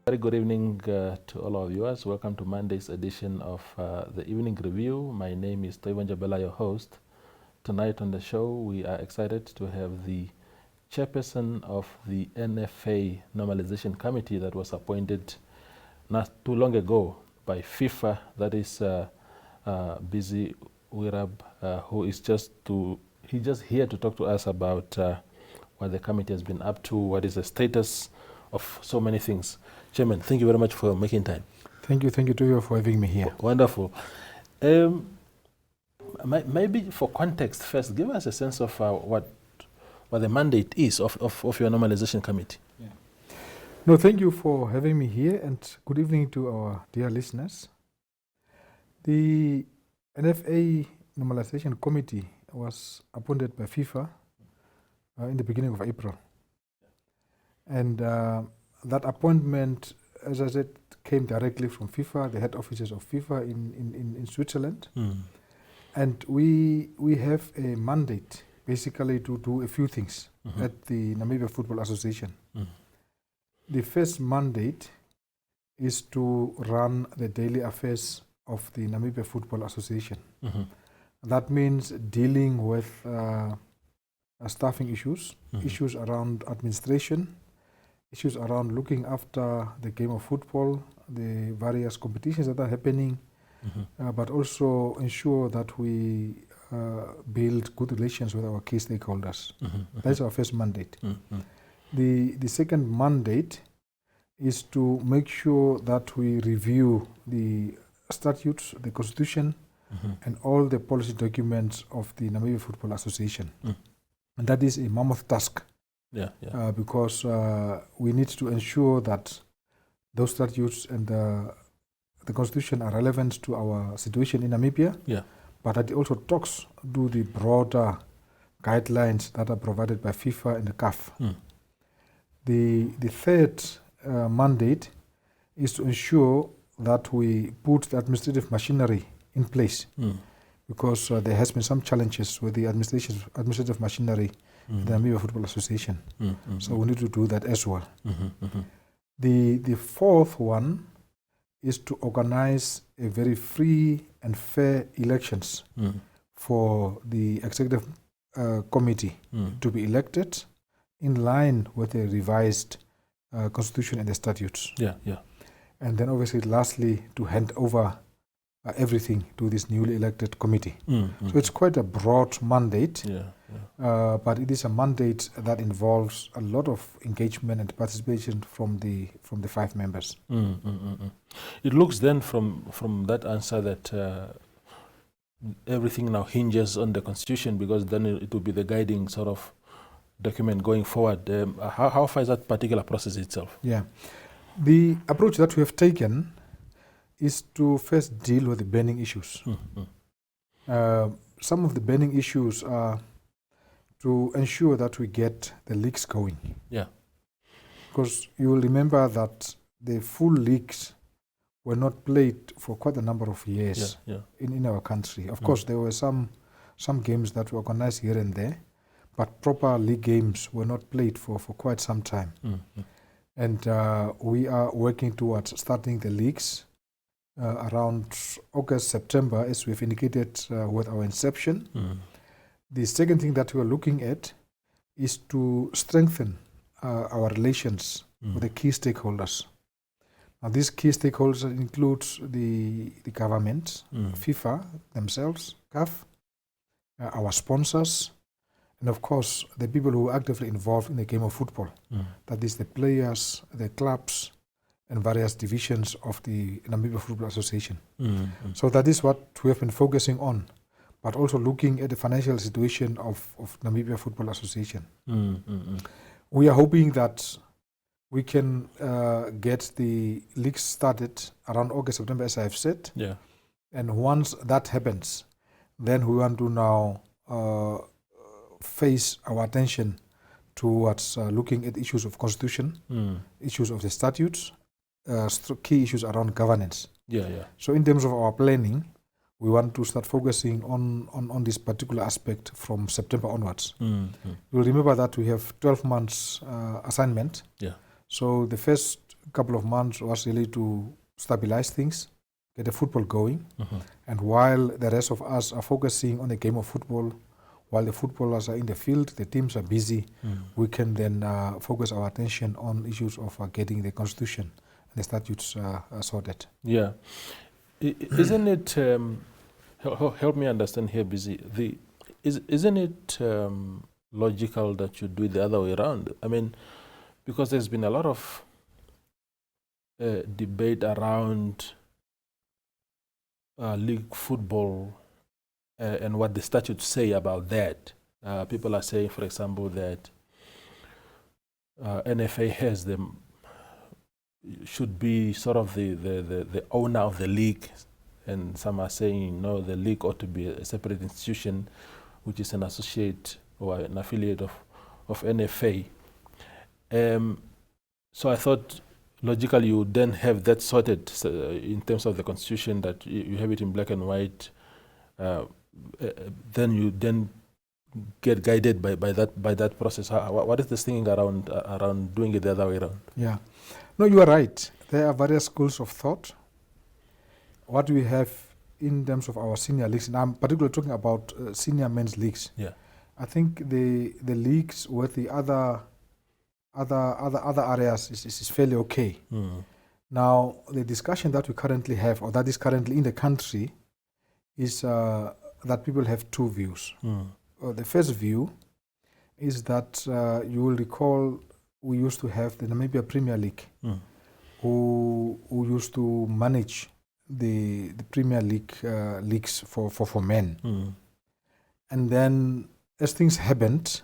Very good evening to all our viewers. Welcome to Monday's edition of the Evening Review. My name is Toivan Jabela, your host. Tonight on the show, we are excited to have the chairperson of the NFA Normalisation Committee that was appointed not too long ago by FIFA, that is Bisey Uirab, who is just here to talk to us about what the committee has been up to, what is the status of so many things. Chairman, thank you very much for making time. Thank you to you for having me here. Wonderful. Maybe for context first, give us a sense of what the mandate is of your Normalization Committee. Yeah. No, thank you for having me here, and good evening to our dear listeners. The NFA Normalization Committee was appointed by FIFA in the beginning of April. And that appointment, as I said, came directly from FIFA, the head offices of FIFA in Switzerland. And we have a mandate basically to do a few things at the Namibia Football Association. The first mandate is to run the daily affairs of the Namibia Football Association. That means dealing with staffing issues, issues around administration, issues around looking after the game of football, the various competitions that are happening, but also ensure that we build good relations with our key stakeholders. That's our first mandate. The second mandate is to make sure that we review the statutes, the constitution, and all the policy documents of the Namibia Football Association. And that is a mammoth task. Because we need to ensure that those statutes and the constitution are relevant to our situation in Namibia, but that it also talks to the broader guidelines that are provided by FIFA and the CAF. The third mandate is to ensure that we put the administrative machinery in place, because there has been some challenges with the administrative machinery in the Namibia Football Association. So we need to do that as well. The fourth one is to organize a very free and fair elections for the executive committee to be elected in line with the revised constitution and the statutes. And then obviously lastly to hand over everything to this newly elected committee. So it's quite a broad mandate, but it is a mandate that involves a lot of engagement and participation from the 5 members. It looks then from that answer that everything now hinges on the constitution, because then it will be the guiding sort of document going forward. How far is that particular process itself? The approach that we have taken is to first deal with the burning issues. Some of the burning issues are to ensure that we get the leagues going. Because you will remember that the full leagues were not played for quite a number of years in our country. Of course, there were some games that were organized here and there, but proper league games were not played for quite some time. And we are working towards starting the leagues around August, September, as we've indicated with our inception. The second thing that we are looking at is to strengthen our relations with the key stakeholders. Now, these key stakeholders includes the government, FIFA themselves, CAF, our sponsors, and of course the people who are actively involved in the game of football. That is the players, the clubs, and various divisions of the Namibia Football Association. So that is what we have been focusing on, but also looking at the financial situation of Namibia Football Association. We are hoping that we can get the league started around August, September, as I have said. And once that happens, then we want to now face our attention towards looking at issues of constitution, issues of the statutes, key issues around governance. So in terms of our planning, we want to start focusing on this particular aspect from September onwards. You'll remember that we have 12 months assignment. So the first couple of months was really to stabilize things, get the football going. And while the rest of us are focusing on the game of football, while the footballers are in the field, the teams are busy, we can then focus our attention on issues of getting the constitution and the statutes sorted. Yeah. Isn't it, help me understand here, Bisey, isn't it logical that you do it the other way around? I mean, because there's been a lot of debate around league football and what the statutes say about that. People are saying, for example, that NFA has them, should be sort of the owner of the league, and some are saying no, the league ought to be a separate institution, which is an associate or an affiliate of NFA. So I thought logically you would then have that sorted in terms of the constitution, that you have it in black and white. Then you get guided by that process. What is this thinking around doing it the other way around? Yeah, no, you are right. There are various schools of thought. What we have in terms of our senior leagues, and I'm particularly talking about senior men's leagues. Yeah, I think the leagues with the other areas is fairly okay. Now, the discussion that we currently have, or that is currently in the country, is that people have two views. The first view is that you will recall we used to have the Namibia Premier League, who used to manage the Premier League leagues for men. And then as things happened,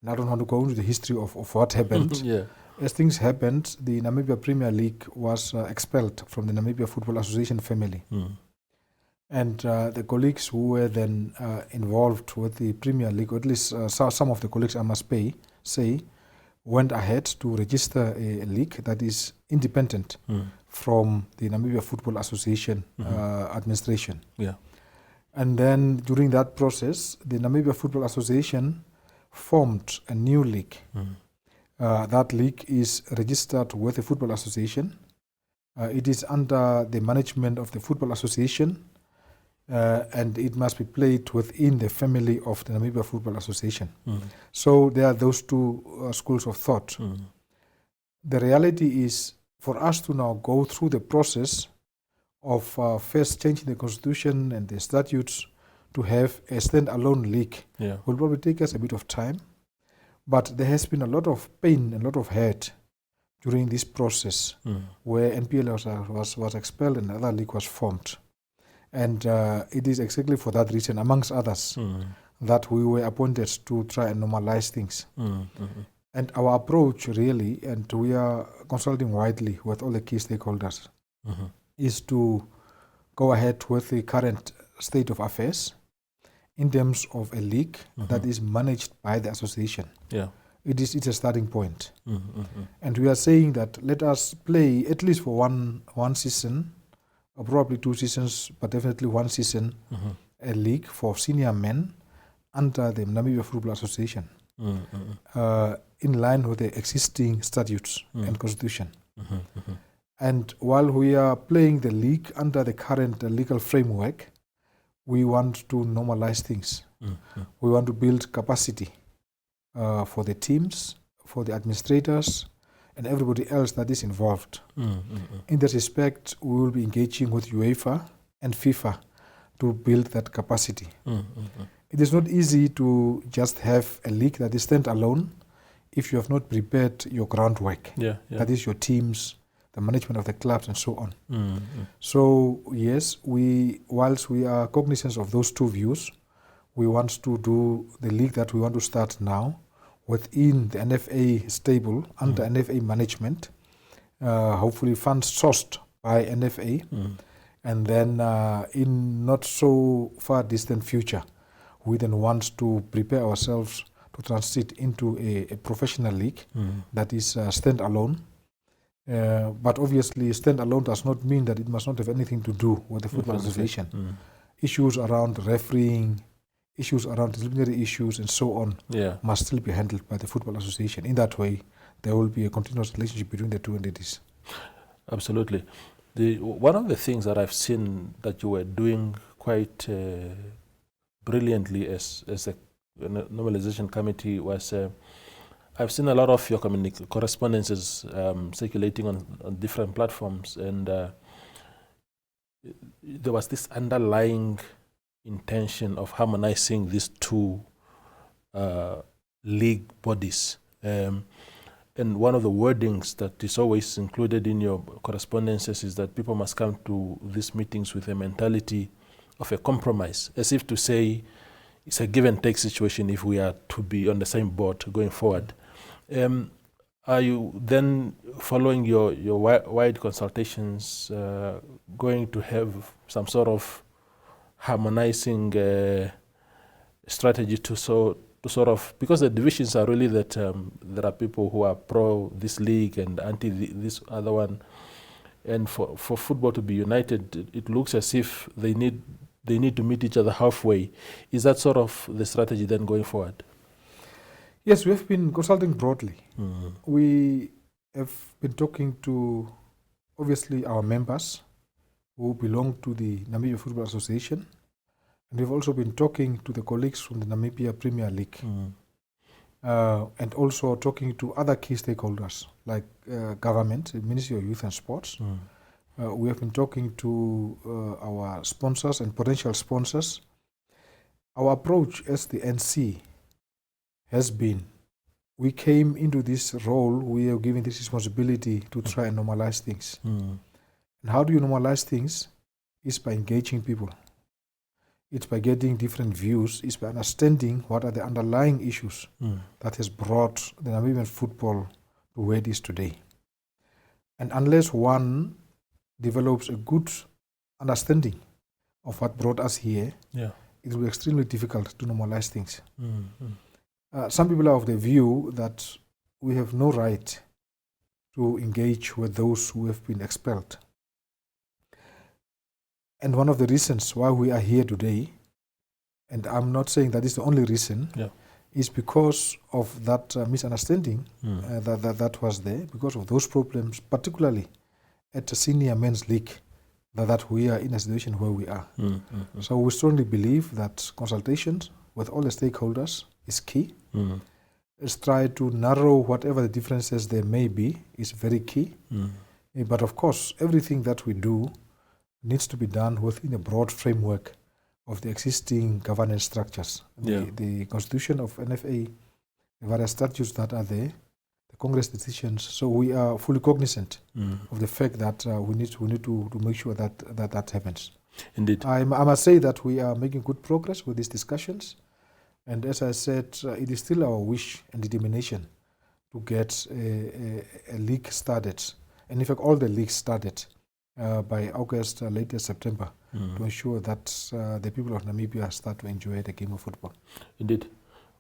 and I don't want to go into the history of what happened. As things happened, the Namibia Premier League was expelled from the Namibia Football Association family. And the colleagues who were then involved with the Premier League, or at least some of the colleagues, I must say, went ahead to register a league that is independent from the Namibia Football Association administration. And then during that process, the Namibia Football Association formed a new league. That league is registered with the Football Association. It is under the management of the Football Association, and it must be played within the family of the Namibia Football Association. So there are those two schools of thought. The reality is, for us to now go through the process of first changing the constitution and the statutes to have a stand-alone league will probably take us a bit of time. But there has been a lot of pain and a lot of hurt during this process where NPL was expelled and another league was formed. And it is exactly for that reason, amongst others, that we were appointed to try and normalize things. And our approach really, and we are consulting widely with all the key stakeholders, is to go ahead with the current state of affairs in terms of a league that is managed by the association. It's a starting point. And we are saying that let us play at least for one season, or probably 2 seasons, but definitely 1 season, a league for senior men under the Namibia Football Association, in line with the existing statutes and constitution. And while we are playing the league under the current legal framework, we want to normalize things. We want to build capacity for the teams, for the administrators, and everybody else that is involved. In that respect, we will be engaging with UEFA and FIFA to build that capacity. It is not easy to just have a league that is stand-alone if you have not prepared your groundwork. That is your teams, the management of the clubs, and so on. So yes, whilst we are cognizant of those two views, we want to do the league that we want to start now within the NFA stable, under NFA management, hopefully funds sourced by NFA, and then in not so far distant future, we then want to prepare ourselves to transit into a professional league that is stand-alone. But obviously, stand-alone does not mean that it must not have anything to do with the Football Association. Issues around refereeing, issues around disciplinary issues, and so on must still be handled by the Football Association. In that way, there will be a continuous relationship between the two entities. Absolutely. One of the things that I've seen that you were doing quite brilliantly as a Normalisation Committee was I've seen a lot of your correspondences circulating on different platforms, and there was this underlying intention of harmonizing these two league bodies. And one of the wordings that is always included in your correspondences is that people must come to these meetings with a mentality of a compromise, as if to say it's a give and take situation if we are to be on the same boat going forward. Are you then, following your wide consultations, going to have some sort of harmonizing strategy to sort of, because the divisions are really that there are people who are pro this league and anti this other one, and for football to be united, it looks as if they need to meet each other halfway. Is that sort of the strategy then going forward? Yes, we have been consulting broadly. We have been talking to, obviously, our members who belong to the Namibia Football Association, and we've also been talking to the colleagues from the Namibia Premier League, and also talking to other key stakeholders like government, the Ministry of Youth and Sports. We have been talking to our sponsors and potential sponsors. Our approach as the NC has been, we came into this role, we are given this responsibility to try and normalize things. And how do you normalize things? It's by engaging people. It's by getting different views. It's by understanding what are the underlying issues that has brought the Namibian football to where it is today. And unless one develops a good understanding of what brought us here, it will be extremely difficult to normalize things. Some people are of the view that we have no right to engage with those who have been expelled. And one of the reasons why we are here today, and I'm not saying that is the only reason, is because of that misunderstanding that was there, because of those problems, particularly at the senior men's league, that we are in a situation where we are. So we strongly believe that consultations with all the stakeholders is key. Let's try to narrow whatever the differences there may be is very key. But of course, everything that we do needs to be done within a broad framework of the existing governance structures. The constitution of NFA, the various statutes that are there, the Congress decisions. So we are fully cognizant of the fact that we need to make sure that happens. Indeed. I must say that we are making good progress with these discussions. And as I said, it is still our wish and determination to get a league started, and in fact all the leagues started by August, latest September, to ensure that the people of Namibia start to enjoy the game of football. Indeed.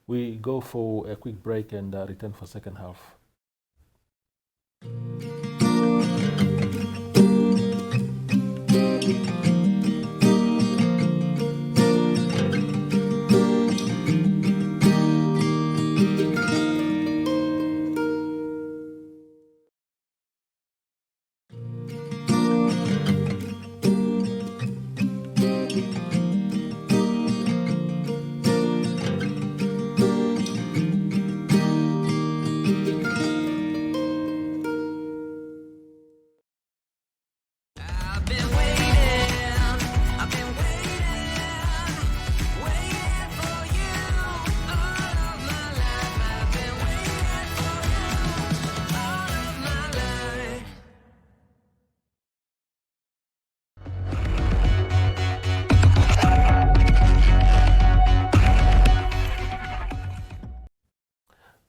We go for a quick break and return for second half.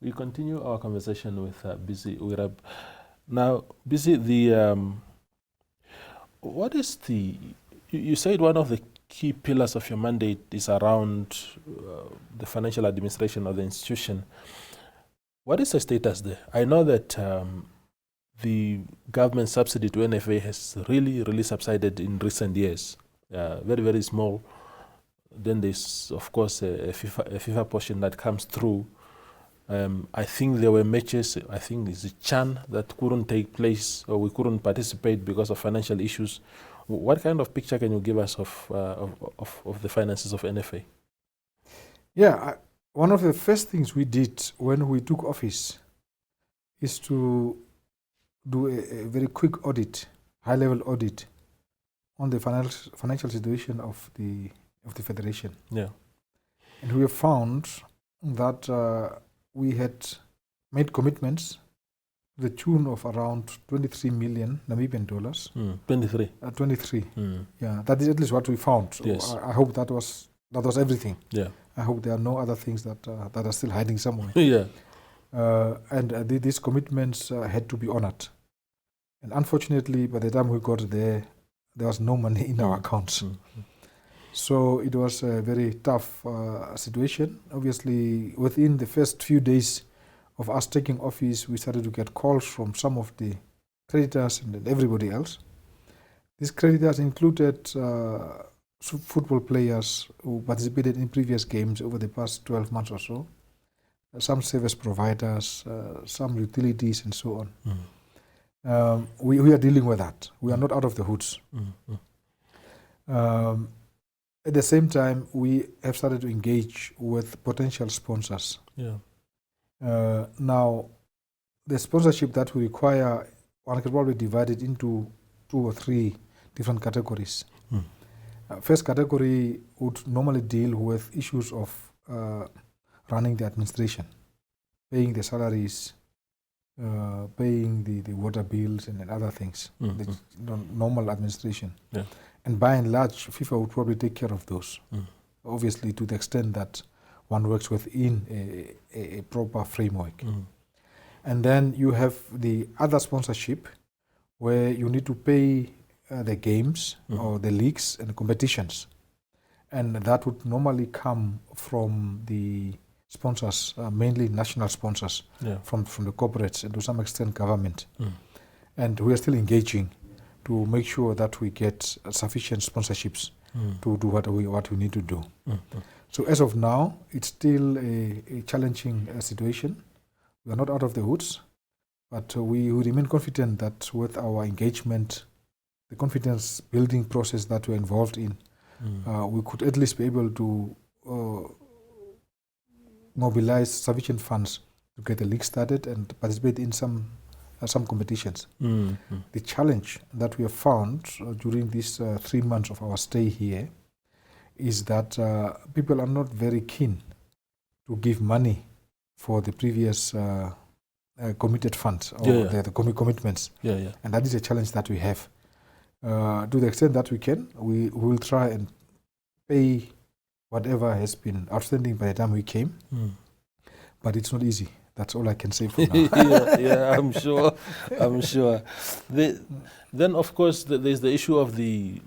We continue our conversation with Bisey Uirab. Now, Bisey, what is you said one of the key pillars of your mandate is around the financial administration of the institution. What is the status there? I know that the government subsidy to NFA has really subsided in recent years, very, very small. Then there's, of course, a FIFA portion that comes through. I think there were matches, I think it's Chan, that couldn't take place, or we couldn't participate because of financial issues. What kind of picture can you give us of the finances of NFA? Yeah, one of the first things we did when we took office is to do a very quick audit, high-level audit, on the financial situation of the federation. Yeah, and we have found that we had made commitments to the tune of around 23 million Namibian dollars. 23. 23. Yeah, that is at least what we found. So Yes. I hope that was everything. Yeah. I hope there are no other things that are still hiding somewhere. Yeah. And these commitments had to be honored. And unfortunately, by the time we got there was no money in our accounts. So it was a very tough situation. Obviously, within the first few days of us taking office, we started to get calls from some of the creditors and everybody else. These creditors included football players who participated in previous games over the past 12 months or so, some service providers, some utilities, and so on. We are dealing with that. We are not out of the woods. At the same time, we have started to engage with potential sponsors. Yeah. Now, the sponsorship that we require, one can probably divide it into 2 or 3 different categories. First category would normally deal with issues of running the administration, paying the salaries, paying the water bills and other things, the normal administration. Yeah. And by and large, FIFA would probably take care of those, obviously to the extent that one works within a proper framework. And then you have the other sponsorship where you need to pay the games or the leagues and the competitions. And that would normally come from the sponsors, mainly national sponsors, from the corporates and to some extent government. And we are still engaging to make sure that we get sufficient sponsorships to do what we need to do. So as of now, it's still a challenging situation. We are not out of the woods, but we remain confident that with our engagement, the confidence building process that we're involved in, we could at least be able to mobilize sufficient funds to get the league started and participate in some competitions. The challenge that we have found during these 3 months of our stay here is that people are not very keen to give money for the previous committed funds or the commitments. And that is a challenge that we have. To the extent that we can, we will try and pay whatever has been outstanding by the time we came. But it's not easy. That's all I can say for now. Yeah, I'm sure. Then, of course, there's the issue of the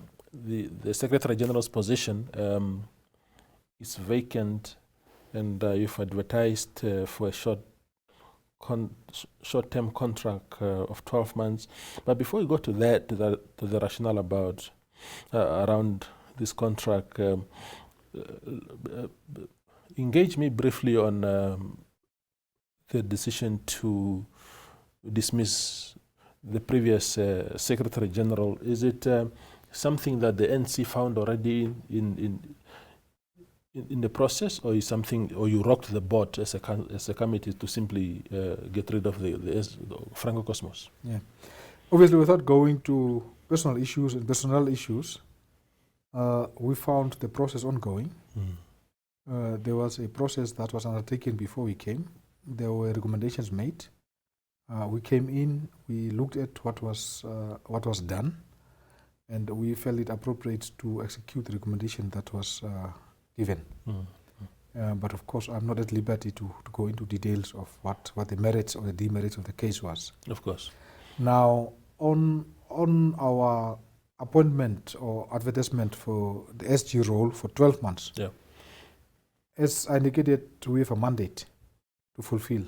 Secretary General's position. It's vacant, and you've advertised for a short-term contract of 12 months. But before we go to that, to the rationale about around this contract, engage me briefly on the decision to dismiss the previous Secretary General. Is it something that the NC found already in the process, or is something, or you rocked the boat as a committee to simply get rid of the Franco Cosmos? Yeah, obviously, without going to personal issues and personnel issues, we found the process ongoing. There was a process that was undertaken before we came. There were recommendations made. We came in, we looked at what was done, and we felt it appropriate to execute the recommendation that was given. But of course, I'm not at liberty to go into details of what the merits or the demerits of the case was. Of course. Now, on our appointment or advertisement for the SG role for 12 months, as I indicated, we have a mandate to fulfill.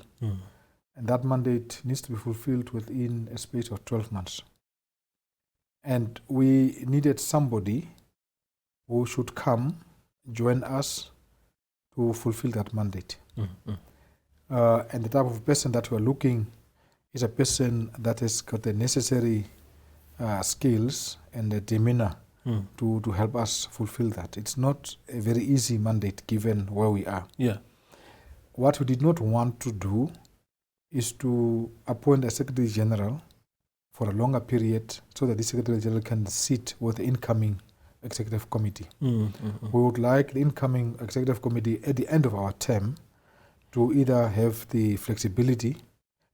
And that mandate needs to be fulfilled within a space of 12 months. And we needed somebody who should come, join us to fulfill that mandate. And the type of person that we're looking is a person that has got the necessary skills and the demeanor to help us fulfill that. It's not a very easy mandate given where we are. Yeah. What we did not want to do is to appoint a Secretary General for a longer period so that the Secretary General can sit with the incoming Executive Committee. We would like the incoming Executive Committee at the end of our term to either have the flexibility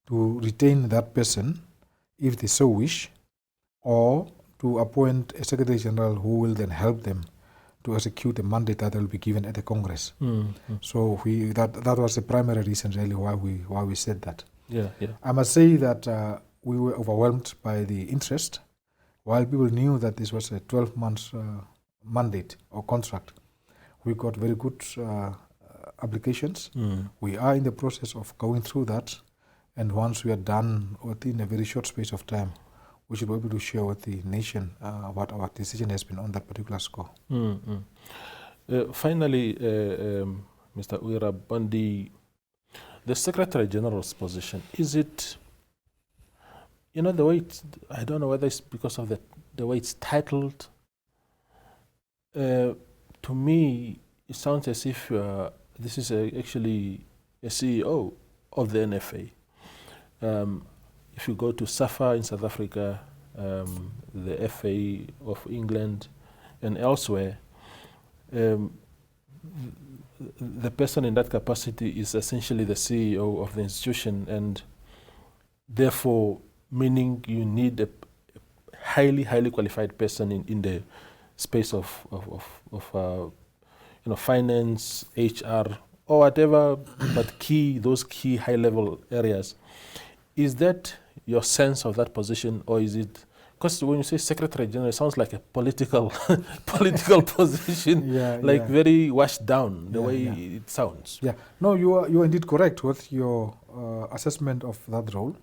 to retain that person if they so wish, or to appoint a Secretary General who will then help them to execute the mandate that will be given at the Congress. So that was the primary reason really why we said that. Yeah, yeah. I must say that we were overwhelmed by the interest. While people knew that this was a 12-month mandate or contract, we got very good applications. We are in the process of going through that, and once we are done within a very short space of time, we should be able to share with the nation what our decision has been on that particular score. Finally, Mr. Uirab, on the Secretary General's position, is it, the way it's, I don't know whether it's because of the way it's titled. To me, it sounds as if this is actually a CEO of the NFA. If you go to SAFA in South Africa, the FA of England, and elsewhere, the person in that capacity is essentially the CEO of the institution, and therefore meaning you need a highly qualified person in the space of finance, HR, or whatever, but those key high-level areas. Is that your sense of that position, or is it, because when you say Secretary General, it sounds like a political position, very washed down, the way it sounds. Yeah, no, you are indeed correct with your assessment of that role.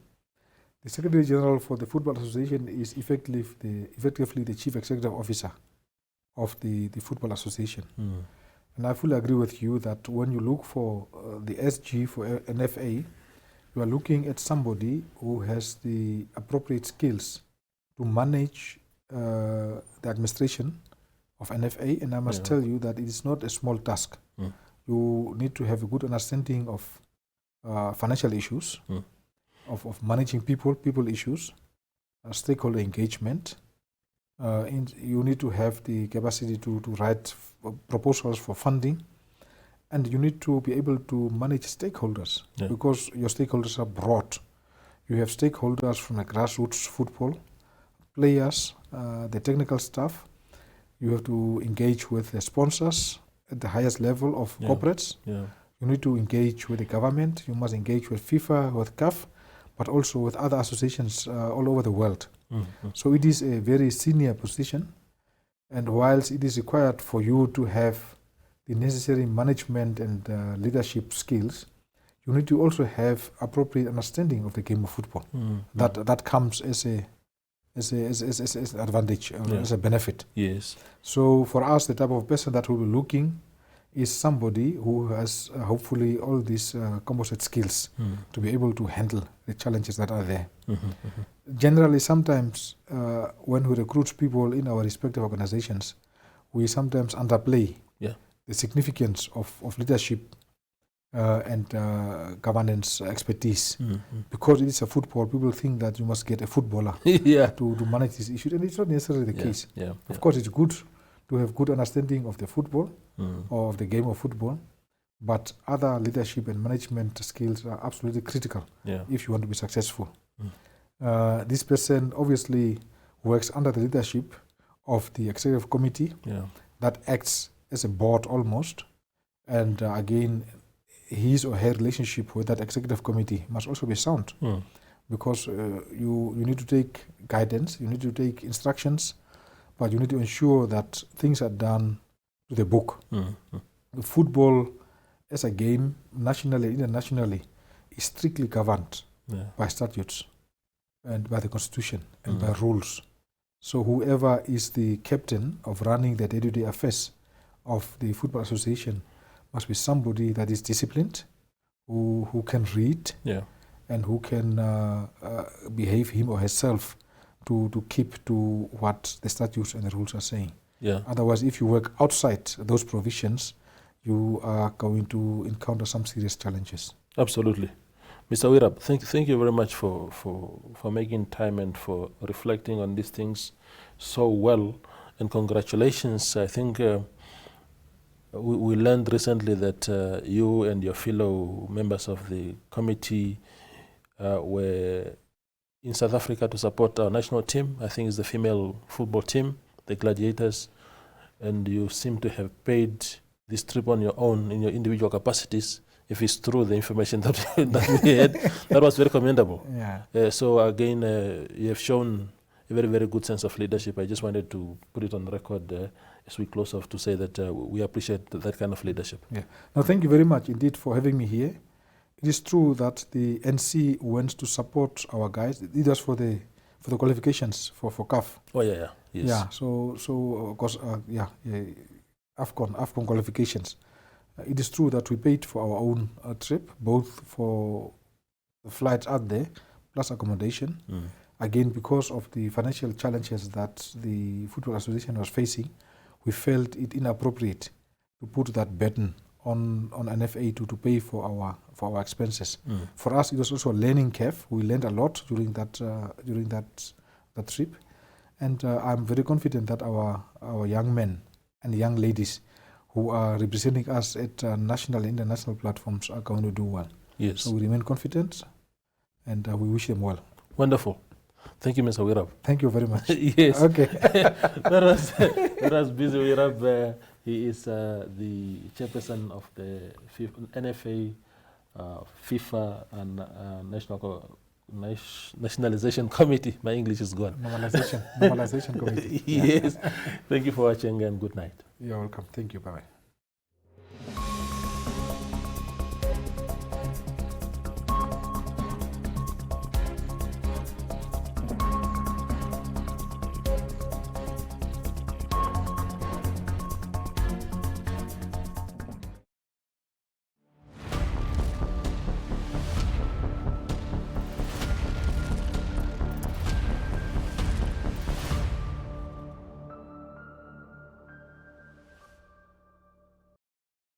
The Secretary General for the Football Association is effectively the Chief Executive Officer of the Football Association. And I fully agree with you that when you look for the SG for NFA, you are looking at somebody who has the appropriate skills to manage the administration of NFA, and I must tell you that it is not a small task. You need to have a good understanding of financial issues, of managing people issues, stakeholder engagement. And you need to have the capacity to write proposals for funding, and you need to be able to manage stakeholders, because your stakeholders are broad. You have stakeholders from the grassroots football, players, the technical staff. You have to engage with the sponsors at the highest level of corporates. You need to engage with the government. You must engage with FIFA, with CAF, but also with other associations all over the world. So it is a very senior position, and whilst it is required for you to have the necessary management and leadership skills, you need to also have appropriate understanding of the game of football. That comes as an advantage, as a benefit. Yes. So for us, the type of person that we'll be looking is somebody who has hopefully all these composite skills to be able to handle the challenges that are there. Generally, sometimes when we recruit people in our respective organizations, we sometimes underplay the significance of leadership and governance expertise. Because it is a football, people think that you must get a footballer to manage these issues, and it's not necessarily the case. Of course, it's good to have good understanding of the football or of the game of football, but other leadership and management skills are absolutely critical if you want to be successful. This person obviously works under the leadership of the executive committee that acts as a board almost, and again, his or her relationship with that executive committee must also be sound, because you need to take guidance, you need to take instructions, but you need to ensure that things are done to the book. The football as a game, nationally and internationally, is strictly governed by statutes and by the constitution and by rules. So whoever is the captain of running the day-to-day affairs of the Football Association must be somebody that is disciplined, who can read and who can behave him or herself to keep to what the statutes and the rules are saying. Otherwise, if you work outside those provisions, you are going to encounter some serious challenges. Absolutely. Mr. Uirab, thank you very much for making time and for reflecting on these things so well. And congratulations. I think we learned recently that you and your fellow members of the committee were in South Africa to support our national team. I think it's the female football team, the Gladiators. And you seem to have paid this trip on your own in your individual capacities. If it's true, the information that we had, that was very commendable. So again, you have shown a very, very good sense of leadership. I just wanted to put it on record as we close off to say that we appreciate that kind of leadership. No, thank you very much indeed for having me here. It is true that the NC went to support our guys. It was for the qualifications for CAF. Yes. So of course, AFCON qualifications. It is true that we paid for our own trip, both for the flights out there, plus accommodation. Again, because of the financial challenges that the Football Association was facing, we felt it inappropriate to put that burden on NFA to pay for our expenses. For us, it was also a learning curve. We learned a lot during that trip, and I'm very confident that our young men and young ladies who are representing us at national and international platforms are going to do well. Yes. So we remain confident, and we wish them well. Wonderful. Thank you, Mr. Uirab. Thank you very much. Yes. Okay. that was Bisey Uirab. He is the chairperson of the NFA, FIFA, and Nationalisation Committee. My English is gone. Normalisation Committee. Yes. Thank you for watching and good night. You're welcome. Thank you. Bye-bye.